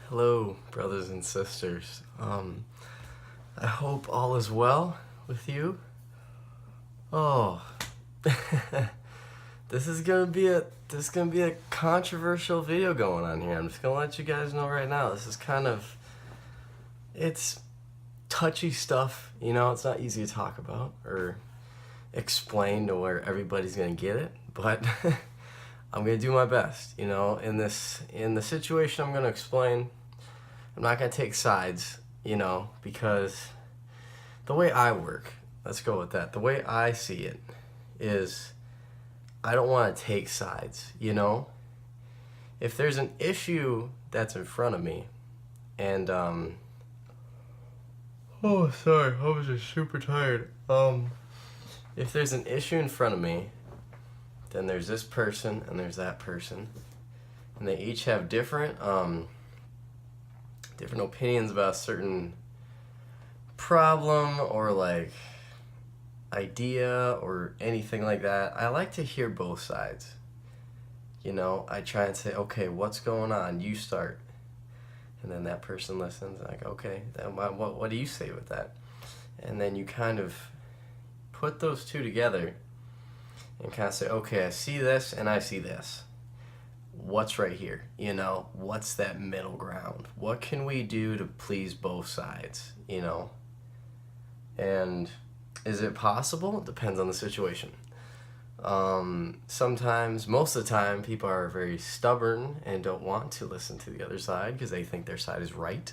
Hello, brothers and sisters. I hope all is well with you. Oh, this is gonna be a controversial video going on here. I'm just gonna let you guys know right now. This is it's touchy stuff. It's not easy to talk about or explain to where everybody's gonna get it, but I'm gonna do my best. In the situation I'm gonna explain. I'm not gonna take sides, because the way I work, let's go with that. The way I see it is I don't want to take sides, If there's an issue that's in front of me and oh, sorry, I was just super tired. If there's an issue in front of me, then there's this person and there's that person. And they each have different opinions about a certain problem or like idea or anything like that. I like to hear both sides. I try and say, okay, what's going on? You start. And then that person listens, like, okay, then what do you say with that? And then you kind of put those two together and kind of say, okay, I see this and I see this. What's right here? What's that middle ground? What can we do to please both sides? And is it possible? It depends on the situation. Sometimes, most of the time, people are very stubborn and don't want to listen to the other side because they think their side is right.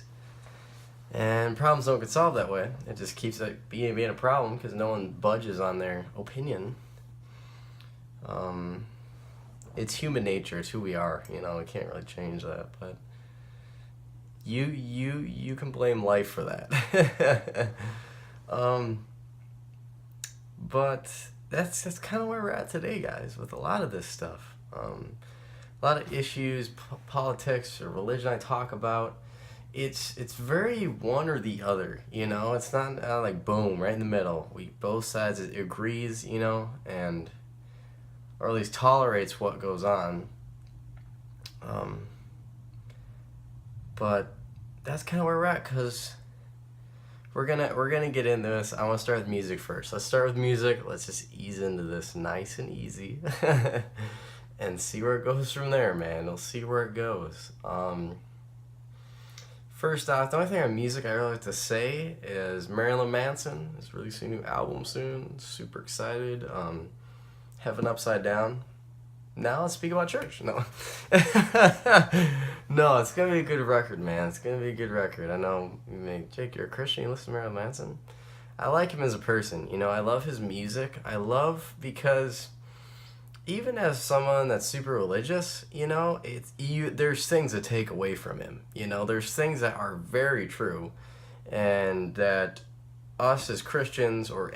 And problems don't get solved that way. It just keeps it being a problem because no one budges on their opinion. It's human nature. It's who we are. We can't really change that. But you can blame life for that. But that's kind of where we're at today, guys, with a lot of this stuff. A lot of issues, politics or religion I talk about. It's very one or the other. It's not like boom right in the middle. Both sides it agrees, and or at least tolerates what goes on. But that's kind of where we're at, because we're gonna get into this. I want to start with music first. Let's start with music. Let's just ease into this nice and easy, and see where it goes from there, man. We'll see where it goes. First off, the only thing on music I really like to say is Marilyn Manson is releasing a new album soon. Super excited. Heaven Upside Down. Now let's speak about church. No. No, it's going to be a good record, man. It's going to be a good record. I know, Jake, you're a Christian. You listen to Marilyn Manson? I like him as a person. I love his music. Because even as someone that's super religious, there's things to take away from him. There's things that are very true and that us as Christians or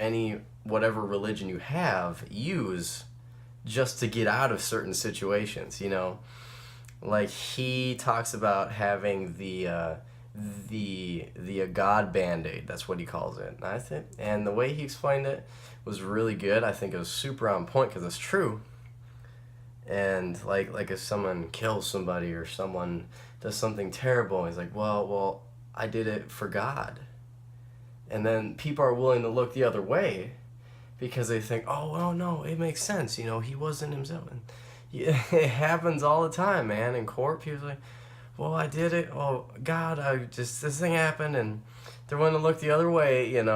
whatever religion you have use just to get out of certain situations. Like he talks about having the God Band-Aid. That's what he calls it. And the way he explained it was really good. I think it was super on point because it's true. And like if someone kills somebody or someone does something terrible, he's like, well, I did it for God. And then people are willing to look the other way because they think, oh, well, no, it makes sense. He wasn't himself. And it happens all the time, man. In court, people are like, well, I did it. Oh, God, this thing happened. And they're willing to look the other way, And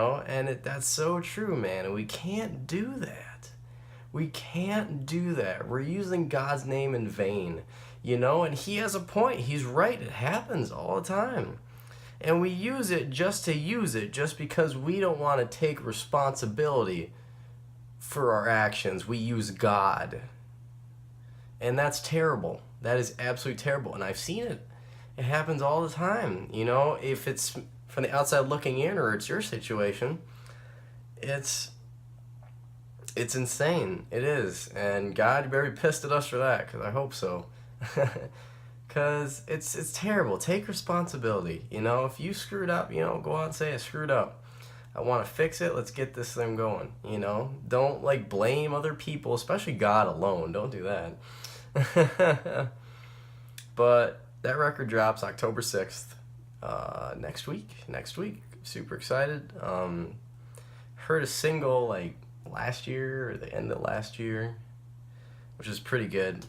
that's so true, man. And we can't do that. We can't do that. We're using God's name in vain, And he has a point. He's right. It happens all the time. And we use it just because we don't want to take responsibility for our actions. We use God. And that's terrible. That is absolutely terrible. And I've seen it. It happens all the time. If it's from the outside looking in or it's your situation, it's insane. It is. And God very pissed at us for that, because I hope so. Because it's terrible. Take responsibility. If you screwed up, go out and say I screwed up. I want to fix it. Let's get this thing going. Don't blame other people, especially God alone. Don't do that. But that record drops October 6th, next week. Super excited. Heard a single like last year or the end of last year, which is pretty good.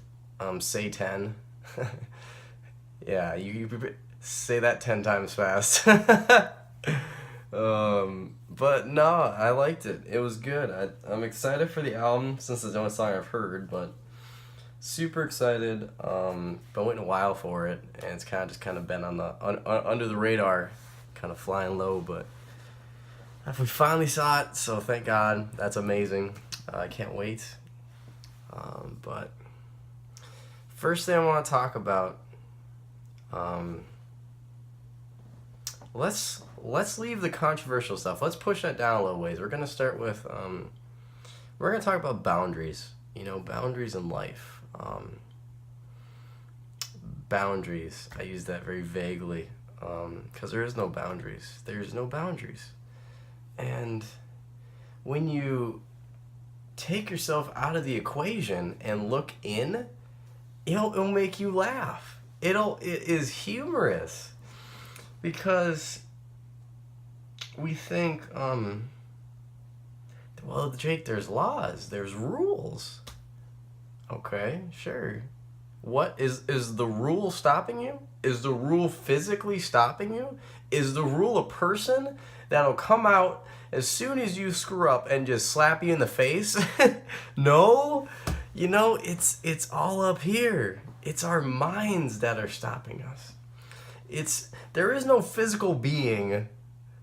Say 10. Yeah, you say that 10 times fast. But no, I liked it. It was good. I'm excited for the album since it's the only song I've heard, but super excited. Been waiting a while for it, and it's kind of been on the under the radar, kind of flying low, but we finally saw it, so thank God. That's amazing. I can't wait. But first thing I want to talk about, let's leave the controversial stuff. Let's push that down a little ways. We're gonna start with we're gonna talk about boundaries. Boundaries in life. Boundaries. I use that very vaguely because there is no boundaries. There's no boundaries. And when you take yourself out of the equation and look in, it'll make you laugh. It is humorous because we think, well, Jake, there's laws, there's rules. Okay, sure. What is the rule stopping you? Is the rule physically stopping you? Is the rule a person that'll come out as soon as you screw up and just slap you in the face? No, it's all up here. It's our minds that are stopping us. There is no physical being,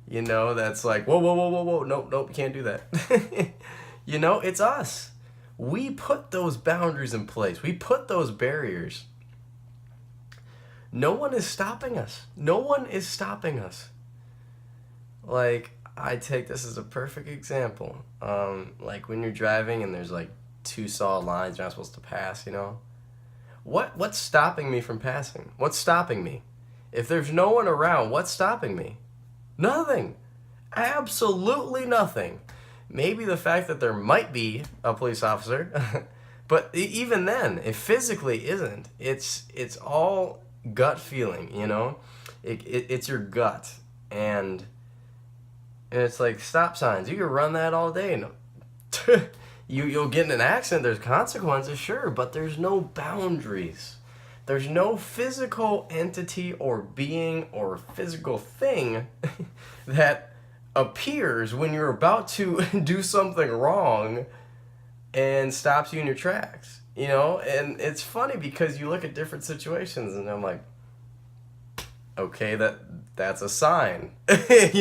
that's like, whoa, nope, you can't do that. It's us. We put those boundaries in place. We put those barriers. No one is stopping us. No one is stopping us. Like, I take this as a perfect example. Like when you're driving and there's like two solid lines you're not supposed to pass, What's stopping me from passing? What's stopping me? If there's no one around, what's stopping me? Nothing. Absolutely nothing. Maybe the fact that there might be a police officer, but even then, it physically isn't. It's all gut feeling, it's your gut, and it's like stop signs. You can run that all day. No. You'll get in an accident. There's consequences, sure, but there's no boundaries. There's no physical entity or being or physical thing that appears when you're about to do something wrong and stops you in your tracks. And it's funny because you look at different situations and I'm like, okay, that's a sign. When at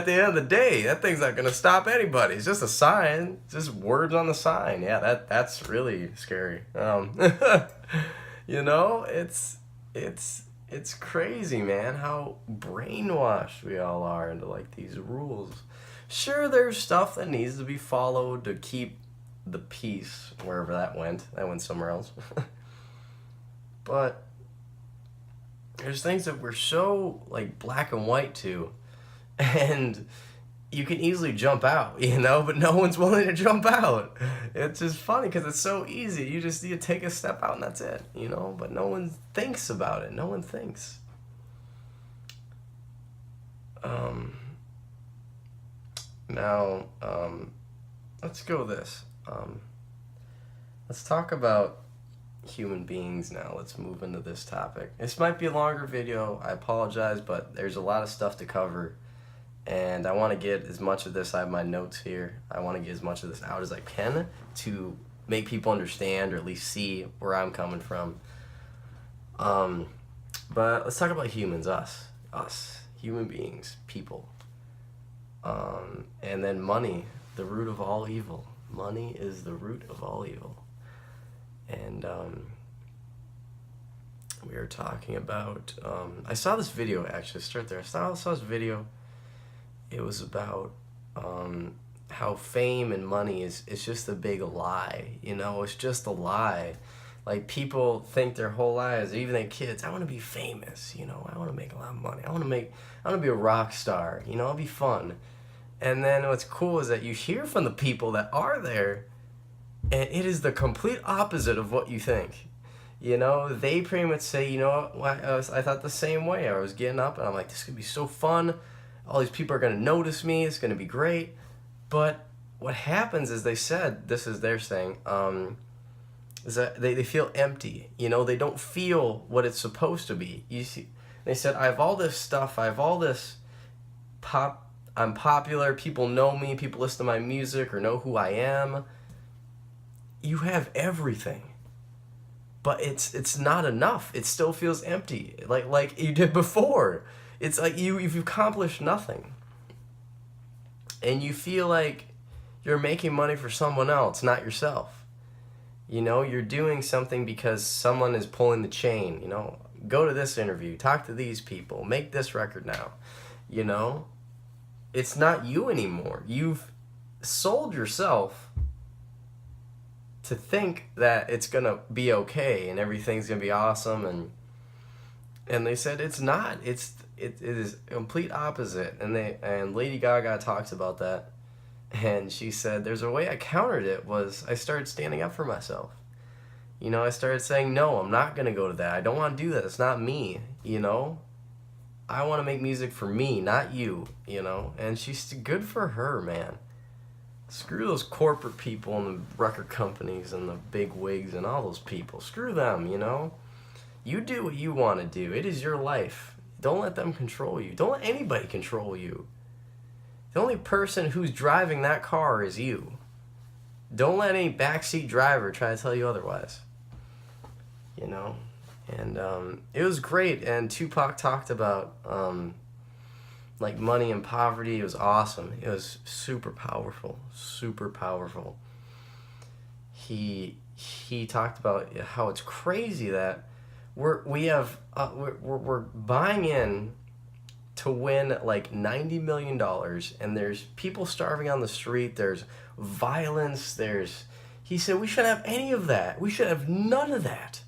the end of the day, that thing's not gonna stop anybody. It's just a sign, just words on the sign. Yeah, that's really scary. It's crazy, man, how brainwashed we all are into like these rules. Sure, there's stuff that needs to be followed to keep the peace wherever that went. That went somewhere else. But there's things that we're so like black and white to, and you can easily jump out, but no one's willing to jump out. It's just funny because it's so easy. You just need to take a step out and that's it, but no one thinks about it. No one thinks. Now, let's go with this. Let's talk about human beings now. Let's move into this topic. This might be a longer video. I apologize, but there's a lot of stuff to cover. And I want to get as much of this, I have my notes here, I want to get as much of this out as I can to make people understand or at least see where I'm coming from. But let's talk about humans, us, human beings, people. And then money, the root of all evil. Money is the root of all evil. And we were talking about, I saw this video actually, start there. I saw this video. It was about how fame and money is just a big lie. It's just a lie. Like, people think their whole lives, even their kids, I want to be famous, I want to make a lot of money. I want to be a rock star, it'll be fun. And then what's cool is that you hear from the people that are there, and it is the complete opposite of what you think. You know, they pretty much say, you know what, I thought the same way. I was getting up and I'm like, this could be so fun. All these people are going to notice me. It's going to be great. But what happens is they said, this is their saying, is that they feel empty. You know, they don't feel what it's supposed to be. You see, they said, I have all this stuff. I have all this I'm popular. People know me. People listen to my music or know who I am. You have everything. But it's not enough. It still feels empty, like you did before. It's like you've accomplished nothing, and you feel like you're making money for someone else, not yourself. You know, you're doing something because someone is pulling the chain. You know, go to this interview, talk to these people, make this record now. You know, it's not you anymore. You've sold yourself to think that it's gonna be okay and everything's gonna be awesome, and they said it's not. It is complete opposite. And Lady Gaga talks about that, and she said there's a way I countered it was I started standing up for myself. You know, I started saying no, I'm not gonna go to that. I don't want to do that. It's not me. You know, I want to make music for me, not you. You know, and she's good for her, man. Screw those corporate people and the record companies and the big wigs and all those people. Screw them, you know? You do what you want to do. It is your life. Don't let them control you. Don't let anybody control you. The only person who's driving that car is you. Don't let any backseat driver try to tell you otherwise. You know? And it was great. And Tupac talked about like money and poverty. It was awesome. It was super powerful. Super powerful. He talked about how it's crazy that we're buying in to win like $90 million, and there's people starving on the street, there's violence, he said we shouldn't have any of that. We should have none of that.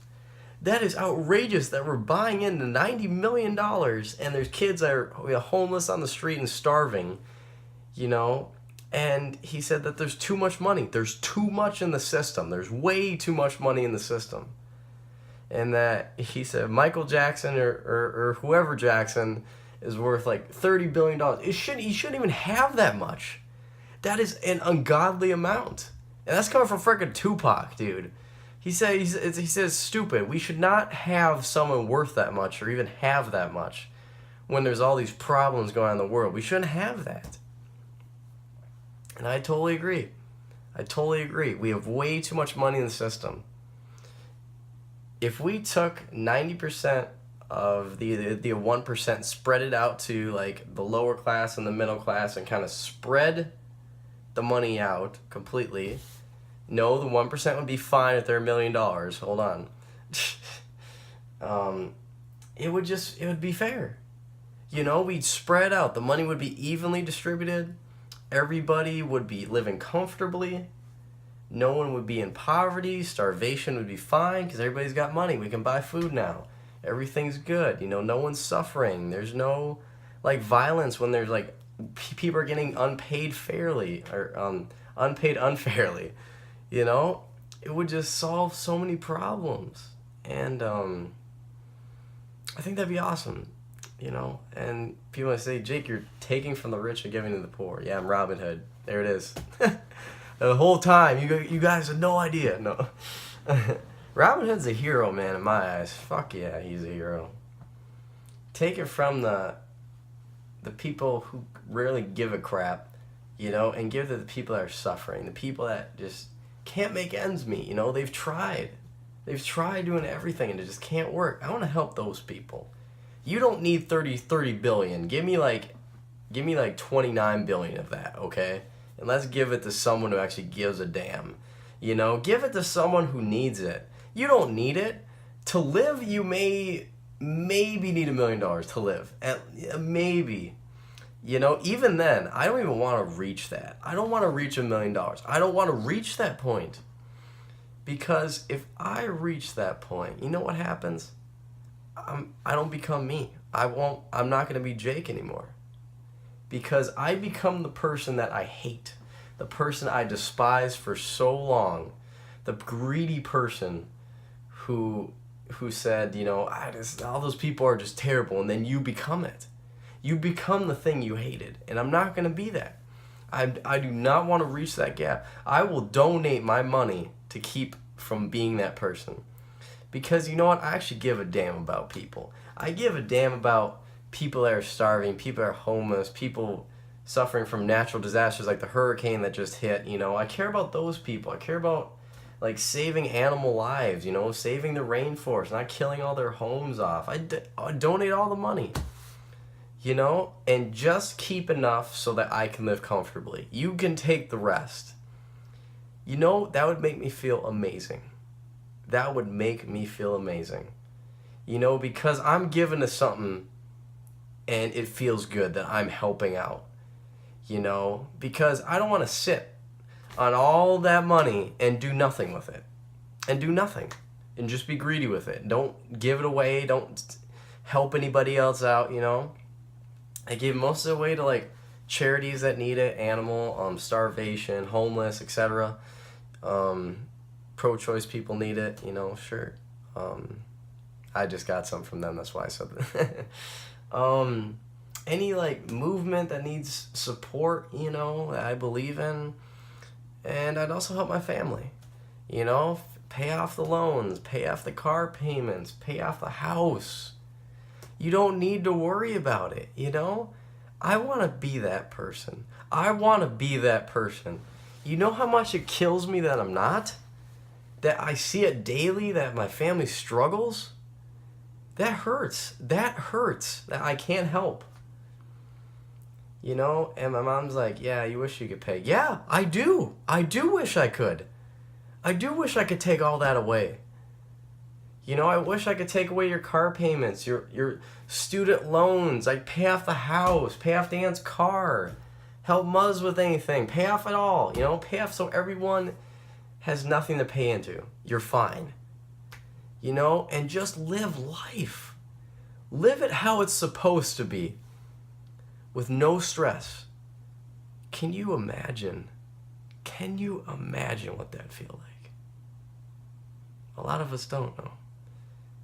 That is outrageous that we're buying into $90 million and there's kids that are homeless on the street and starving, you know? And he said that there's too much money. There's too much in the system. There's way too much money in the system. And that he said Michael Jackson or whoever Jackson is worth like $30 billion. He shouldn't even have that much. That is an ungodly amount. And that's coming from freaking Tupac, dude. He says stupid. We should not have someone worth that much or even have that much when there's all these problems going on in the world. We shouldn't have that. And I totally agree. We have way too much money in the system. If we took 90% of the 1%, spread it out to like the lower class and the middle class and kind of spread the money out completely. No, the 1% would be fine if they're $1 million. Hold on. It would be fair. You know, we'd spread out. The money would be evenly distributed. Everybody would be living comfortably. No one would be in poverty. Starvation would be fine because everybody's got money. We can buy food now. Everything's good. You know, no one's suffering. There's no, like, violence when there's, like, people are getting unpaid fairly or unpaid unfairly. You know, it would just solve so many problems. And I think that'd be awesome, you know. And people might say, Jake, you're taking from the rich and giving to the poor. Yeah, I'm Robin Hood. There it is. The whole time, you guys had no idea. No. Robin Hood's a hero, man, in my eyes. Fuck yeah, he's a hero. Take it from the people who rarely give a crap, you know, and give to the people that are suffering, the people that just can't make ends meet, you know. They've tried doing everything and it just can't work. I want to help those people. You don't need 30 billion. Give me like 29 billion of that, okay? And let's give it to someone who actually gives a damn. You know, give it to someone who needs it. You don't need it. To live, you maybe need $1 million to live. Maybe. You know, even then, I don't even want to reach that. I don't want to reach $1 million. I don't want to reach that point. Because if I reach that point, you know what happens? I don't become me. I'm not going to be Jake anymore. Because I become the person that I hate. The person I despise for so long. The greedy person who who said, all those people are just terrible, and then you become it. You become the thing you hated, and I'm not going to be that. I do not want to reach that gap. I will donate my money to keep from being that person. Because you know what? I actually give a damn about people. I give a damn about people that are starving, people that are homeless, people suffering from natural disasters like the hurricane that just hit. I care about those people. I care about like saving animal lives, saving the rainforest, not killing all their homes off. I donate all the money. And just keep enough so that I can live comfortably. You can take the rest. That would make me feel amazing. That would make me feel amazing. Because I'm given to something and it feels good that I'm helping out. Because I don't want to sit on all that money and do nothing with it. And do nothing. And just be greedy with it. Don't give it away. Don't help anybody else out, I gave most of it away to like charities that need it, animal, starvation, homeless, etc. Pro-choice people need it, sure. I just got some from them, that's why I said that. Any like movement that needs support, that I believe in. And I'd also help my family, pay off the loans, pay off the car payments, pay off the house. You don't need to worry about it, I want to be that person. I want to be that person. You know how much it kills me that I'm not? That I see it daily, that my family struggles? That hurts. That hurts. That I can't help. And my mom's like, yeah, you wish you could pay. Yeah, I do. I do wish I could. I do wish I could take all that away. I wish I could take away your car payments, your student loans. I'd pay off the house, pay off the aunt's car, help Muzz with anything, pay off it all. Pay off so everyone has nothing to pay into. You're fine. And just live life. Live it how it's supposed to be. With no stress. Can you imagine? Can you imagine what that'd feel like? A lot of us don't know.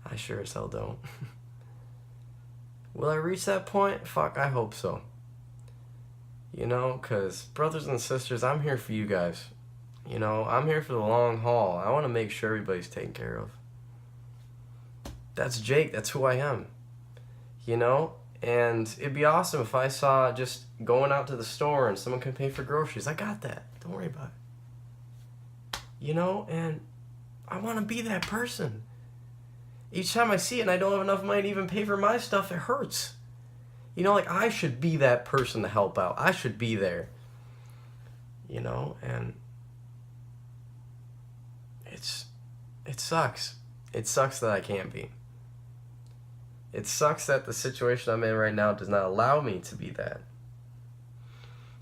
I sure as hell don't. Will I reach that point? Fuck, I hope so. Because brothers and sisters, I'm here for you guys. I'm here for the long haul. I want to make sure everybody's taken care of. That's Jake. That's who I am. And it'd be awesome if I saw just going out to the store and someone could pay for groceries. I got that. Don't worry about it. And I want to be that person. Each time I see it and I don't have enough money to even pay for my stuff, it hurts. I should be that person to help out. I should be there. And it sucks. It sucks that I can't be. It sucks that the situation I'm in right now does not allow me to be that.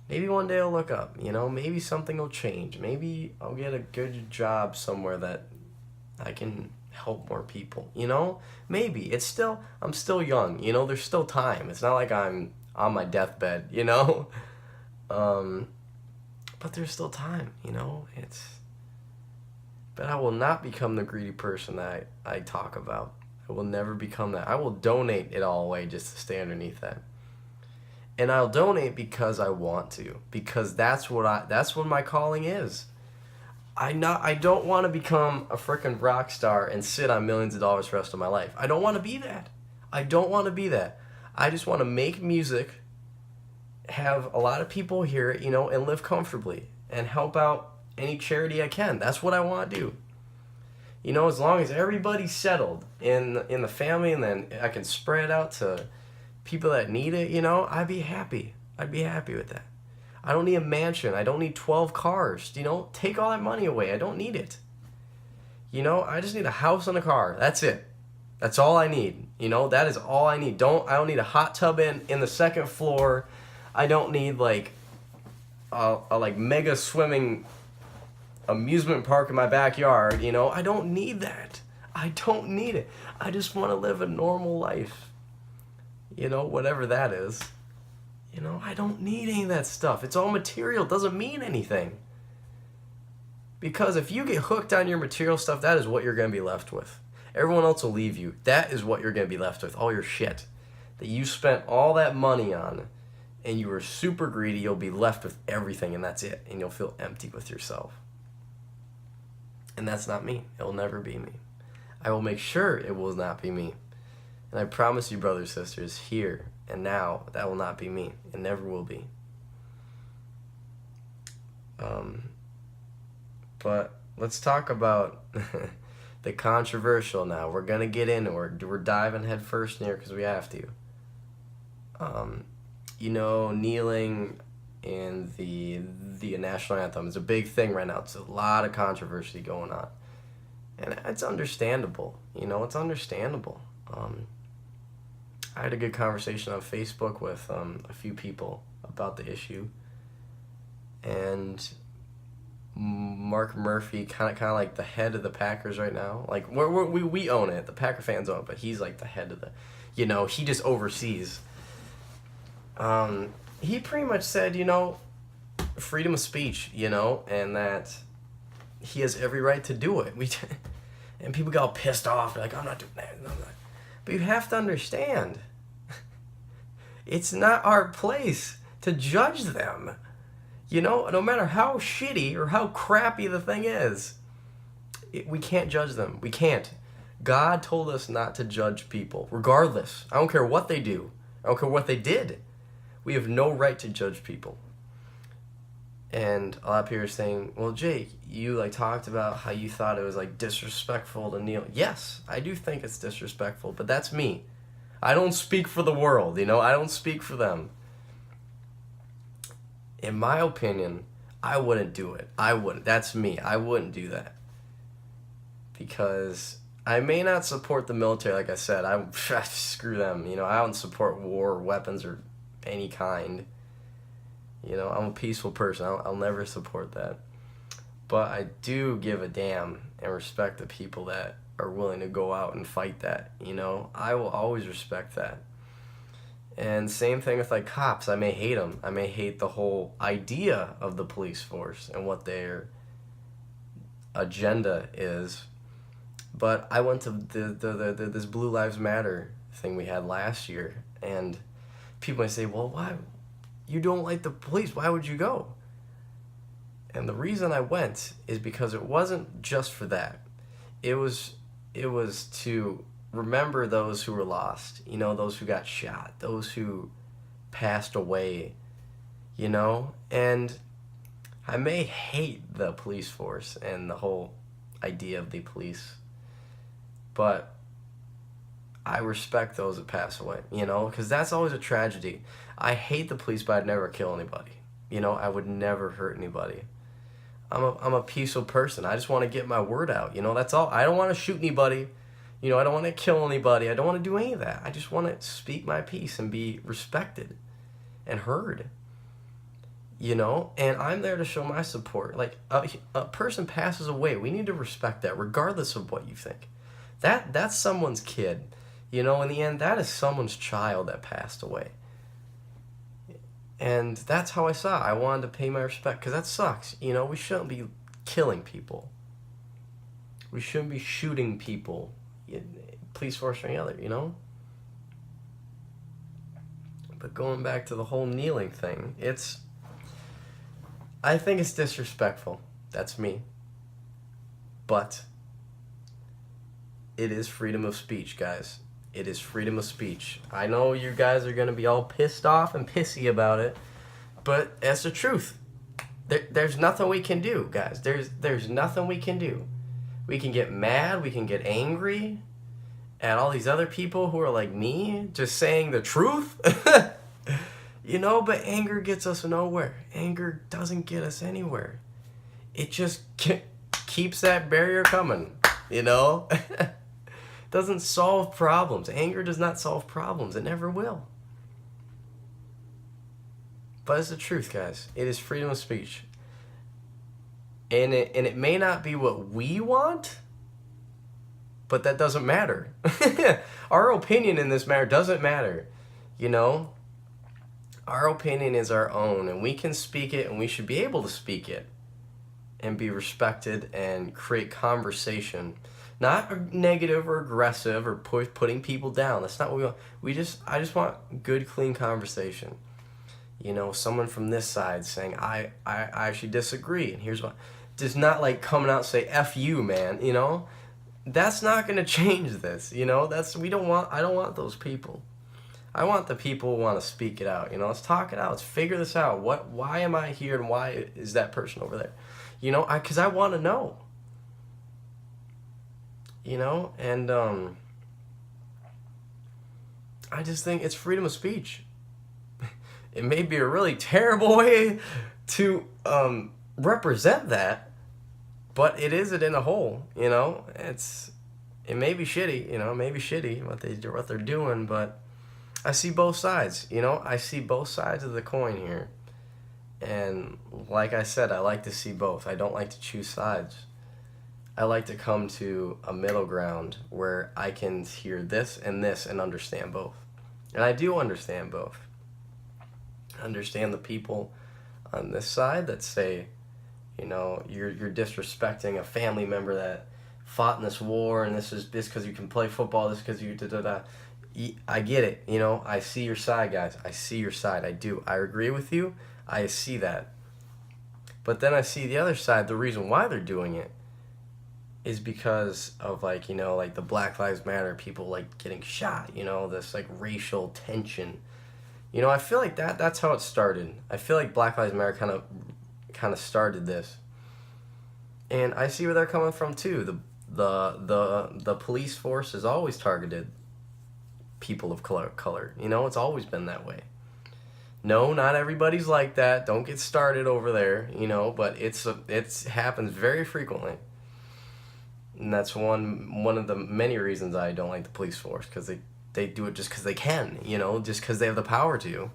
Maybe one day I'll look up, maybe something will change. Maybe I'll get a good job somewhere that I can help more people, Maybe. I'm still young, there's still time. It's not like I'm on my deathbed, But there's still time, But I will not become the greedy person that I talk about. I will never become that. I will donate it all away just to stay underneath that. And I'll donate because I want to. Because that's what my calling is. I don't want to become a freaking rock star and sit on millions of dollars for the rest of my life. I don't want to be that. I don't want to be that. I just want to make music, have a lot of people hear it, and live comfortably and help out any charity I can. That's what I want to do. As long as everybody's settled in the family and then I can spread out to people that need it, I'd be happy. I'd be happy with that. I don't need a mansion. I don't need 12 cars. Take all that money away. I don't need it. I just need a house and a car. That's it. That's all I need. That is all I need. I don't need a hot tub in the second floor. I don't need like a mega swimming amusement park in my backyard. I don't need that. I don't need it. I just want to live a normal life. Whatever that is. I don't need any of that stuff. It's all material. It doesn't mean anything. Because if you get hooked on your material stuff, that is what you're going to be left with. Everyone else will leave you. That is what you're going to be left with, all your shit that you spent all that money on, and you were super greedy. You'll be left with everything, and that's it, and you'll feel empty with yourself. And that's not me. It will never be me. I will make sure it will not be me. And I promise you, brothers and sisters, here and now, that will not be me. It never will be. But let's talk about the controversial now. We're going to get in, we're diving head first in here because we have to. Kneeling in the national anthem is a big thing right now. It's a lot of controversy going on. And it's understandable. It's understandable. I had a good conversation on Facebook with a few people about the issue. And Mark Murphy, kind of like the head of the Packers right now. Like, we own it. The Packer fans own it, but he's like the head of the... he just oversees. He pretty much said, freedom of speech, and that he has every right to do it. And people got all pissed off. They're like, I'm not doing that. But you have to understand, it's not our place to judge them. No matter how shitty or how crappy the thing is, we can't judge them. We can't. God told us not to judge people, regardless. I don't care what they do. I don't care what they did. We have no right to judge people. And a lot of people are saying, well, Jake, you talked about how you thought it was disrespectful to kneel. Yes, I do think it's disrespectful, but that's me. I don't speak for the world, I don't speak for them. In my opinion, I wouldn't do it. I wouldn't. That's me. I wouldn't do that. Because I may not support the military, like I said. Screw them. I don't support war or weapons or any kind. I'm a peaceful person. I'll never support that. But I do give a damn and respect the people that are willing to go out and fight that. I will always respect that. And same thing with cops. I may hate them. I may hate the whole idea of the police force and what their agenda is. But I went to this Blue Lives Matter thing we had last year, and people may say, well, why? You don't like the police. Why would you go? And the reason I went is because it wasn't just for that. It was to remember those who were lost, those who got shot, those who passed away, and I may hate the police force and the whole idea of the police, but I respect those that pass away, because that's always a tragedy. I hate the police, but I'd never kill anybody. I would never hurt anybody. I'm a peaceful person. I just want to get my word out, that's all. I don't want to shoot anybody. I don't want to kill anybody. I don't want to do any of that. I just want to speak my piece and be respected and heard. And I'm there to show my support. A person passes away, we need to respect that regardless of what you think. That's someone's kid. In the end, that is someone's child that passed away. And that's how I saw it. I wanted to pay my respect because that sucks. We shouldn't be killing people. We shouldn't be shooting people. Police force or any other, But going back to the whole kneeling thing, I think it's disrespectful. That's me. But it is freedom of speech, guys. It is freedom of speech. I know you guys are going to be all pissed off and pissy about it, but that's the truth. There's nothing we can do, guys. There's nothing we can do. We can get mad, we can get angry at all these other people who are like me, just saying the truth. But anger gets us nowhere. Anger doesn't get us anywhere. It just keeps that barrier coming, Doesn't solve problems. Anger does not solve problems. It never will. But it's the truth, guys. It is freedom of speech. And it may not be what we want, but that doesn't matter. Our opinion in this matter doesn't matter. Our opinion is our own, and we can speak it, and we should be able to speak it and be respected and create conversation. Not negative or aggressive or putting people down. That's not what we want. I just want good, clean conversation. Someone from this side saying, I actually disagree, and here's why. Just not like coming out and say, F you, man, That's not going to change this, I don't want those people. I want the people who want to speak it out, let's talk it out, let's figure this out. Why am I here, and why is that person over there? Because I want to know. And I just think it's freedom of speech. It may be a really terrible way to represent that, but it is it in a whole. It may be shitty, what they're doing, but I see both sides. I see both sides of the coin here, and like I said, I like to see both. I don't like to choose sides. I like to come to a middle ground where I can hear this and understand both, and I do understand both. Understand the people on this side that say, you're disrespecting a family member that fought in this war, and this because you can play football, this because you da. I get it, I see your side, guys. I see your side. I do. I agree with you. I see that. But then I see the other side. The reason why they're doing it is because of like the Black Lives Matter people like getting shot. This like racial tension. I feel like that's how it started. I feel like Black Lives Matter kind of started this. And I see where they're coming from too. The police force has always targeted people of color. It's always been that way. No, not everybody's like that. Don't get started over there, but it's happens very frequently. And that's one of the many reasons I don't like the police force, because they do it just because they can, just because they have the power to.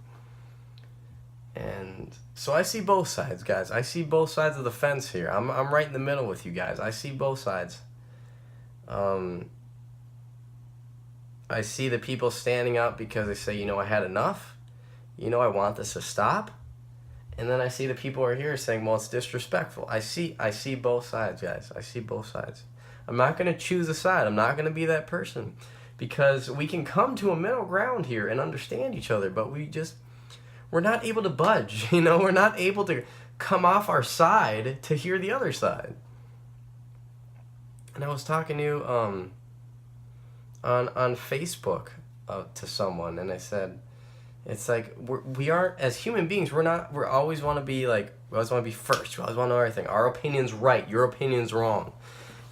And so I see both sides, guys. I see both sides of the fence here. I'm right in the middle with you guys. I see both sides. I see the people standing up because they say, I had enough. I want this to stop. And then I see the people who are here saying, well, it's disrespectful. I see both sides, guys. I see both sides. I'm not going to choose a side. I'm not going to be that person. Because we can come to a middle ground here and understand each other, but we're not able to budge, we're not able to come off our side to hear the other side. And I was talking to on Facebook to someone, and I said, it's like we aren't, as human beings, we always want to be like, we always want to be first, we always want to know everything. Our opinion's right, your opinion's wrong.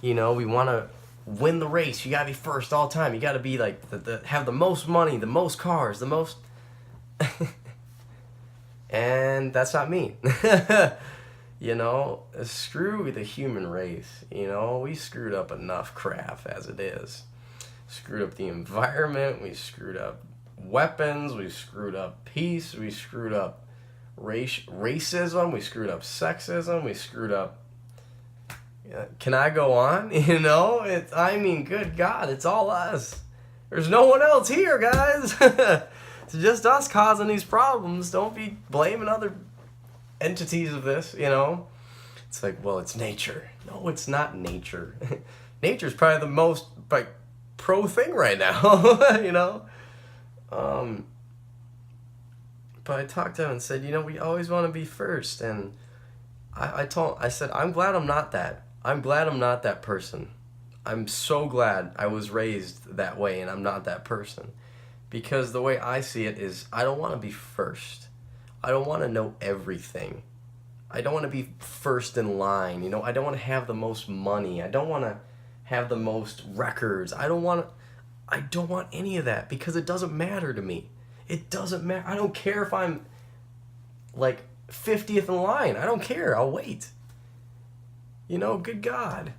We want to win the race. You gotta be first all the time. You gotta be like have the most money, the most cars, the most. And that's not me. Screw the human race. We screwed up enough crap as it is. Screwed up the environment. We screwed up weapons. We screwed up peace. We screwed up racism. We screwed up sexism. We screwed up. Can I go on? Good God, it's all us. There's no one else here, guys. It's just us causing these problems. Don't be blaming other entities of this, It's like, well, it's nature. No, it's not nature. Nature's probably the most, pro thing right now, But I talked to him and said, we always want to be first. And I said, I'm glad I'm not that. I'm glad I'm not that person. I'm so glad I was raised that way and I'm not that person. Because the way I see it is, I don't want to be first. I don't want to know everything. I don't want to be first in line. I don't want to have the most money. I don't want to have the most records. I don't want any of that, because it doesn't matter to me. It doesn't matter. I don't care if I'm like 50th in line. I don't care. I'll wait. Good God.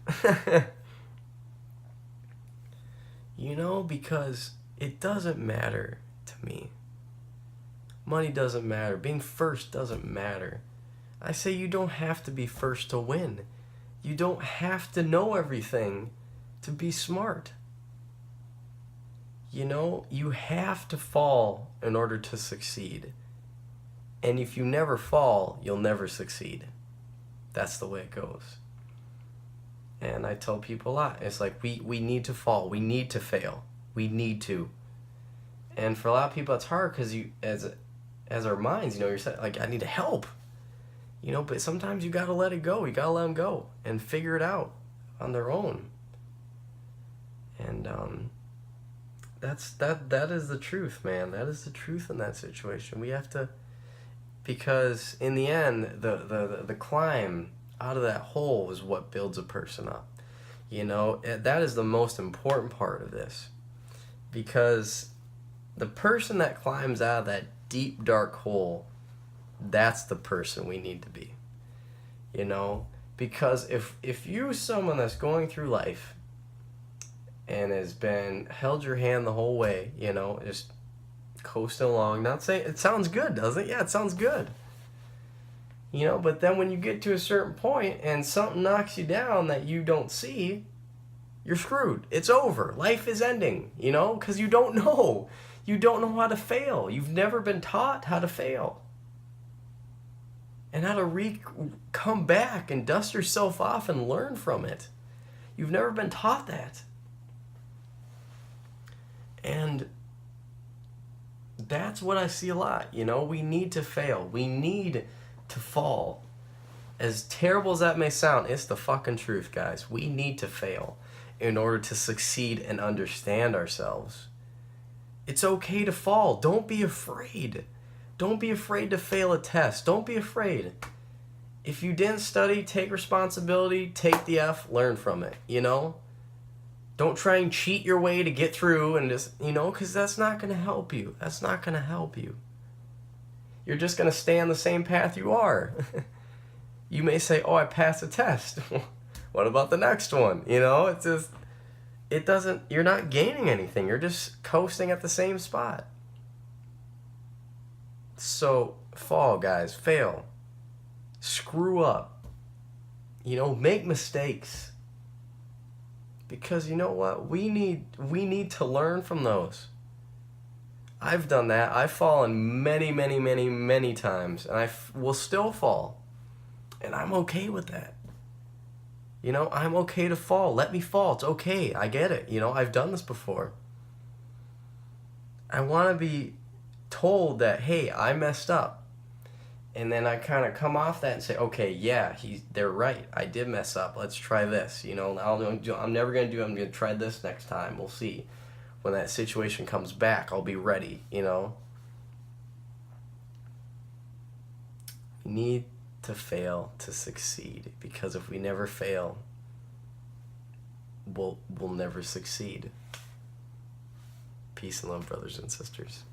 Because it doesn't matter to me. Money doesn't matter. Being first doesn't matter. I say you don't have to be first to win. You don't have to know everything to be smart. You have to fall in order to succeed. And if you never fall, you'll never succeed. That's the way it goes. And I tell people a lot. It's like we need to fall. We need to fail. We need to. And for a lot of people, it's hard because you, as our minds, you're saying, like, I need help. But sometimes you gotta let it go. You gotta let them go and figure it out on their own. And that is the truth, man. That is the truth in that situation. We have to, because in the end, the climb out of that hole is what builds a person up. That is the most important part of this, because the person that climbs out of that deep dark hole, that's the person we need to be. Because if you're someone that's going through life and has been held your hand the whole way, just coasting along, not saying it sounds good, doesn't it? Yeah, it sounds good. But then when you get to a certain point and something knocks you down that you don't see, you're screwed. It's over. Life is ending, because you don't know. You don't know how to fail. You've never been taught how to fail. And how to come back and dust yourself off and learn from it. You've never been taught that. And that's what I see a lot. We need to fail. We need to fall. As terrible as that may sound, it's the fucking truth, guys. We need to fail in order to succeed and understand ourselves. It's okay to fall. Don't be afraid. Don't be afraid to fail a test. Don't be afraid. If you didn't study, take responsibility, take the F, learn from it, Don't try and cheat your way to get through and just, because that's not going to help you. That's not going to help you. You're just going to stay on the same path you are. You may say, oh, I passed a test. What about the next one? It's just, you're not gaining anything. You're just coasting at the same spot. So, fall, guys. Fail. Screw up. Make mistakes. Because you know what? We need to learn from those. I've done that. I've fallen many, many, many, many times. And I will still fall. And I'm okay with that. I'm okay to fall. Let me fall. It's okay. I get it. I've done this before. I want to be told that, hey, I messed up. And then I kind of come off that and say, okay, yeah, they're right. I did mess up. Let's try this. I'm never going to do it. I'm going to try this next time. We'll see. When that situation comes back, I'll be ready, We need to fail to succeed, because if we never fail, we'll never succeed. Peace and love, brothers and sisters.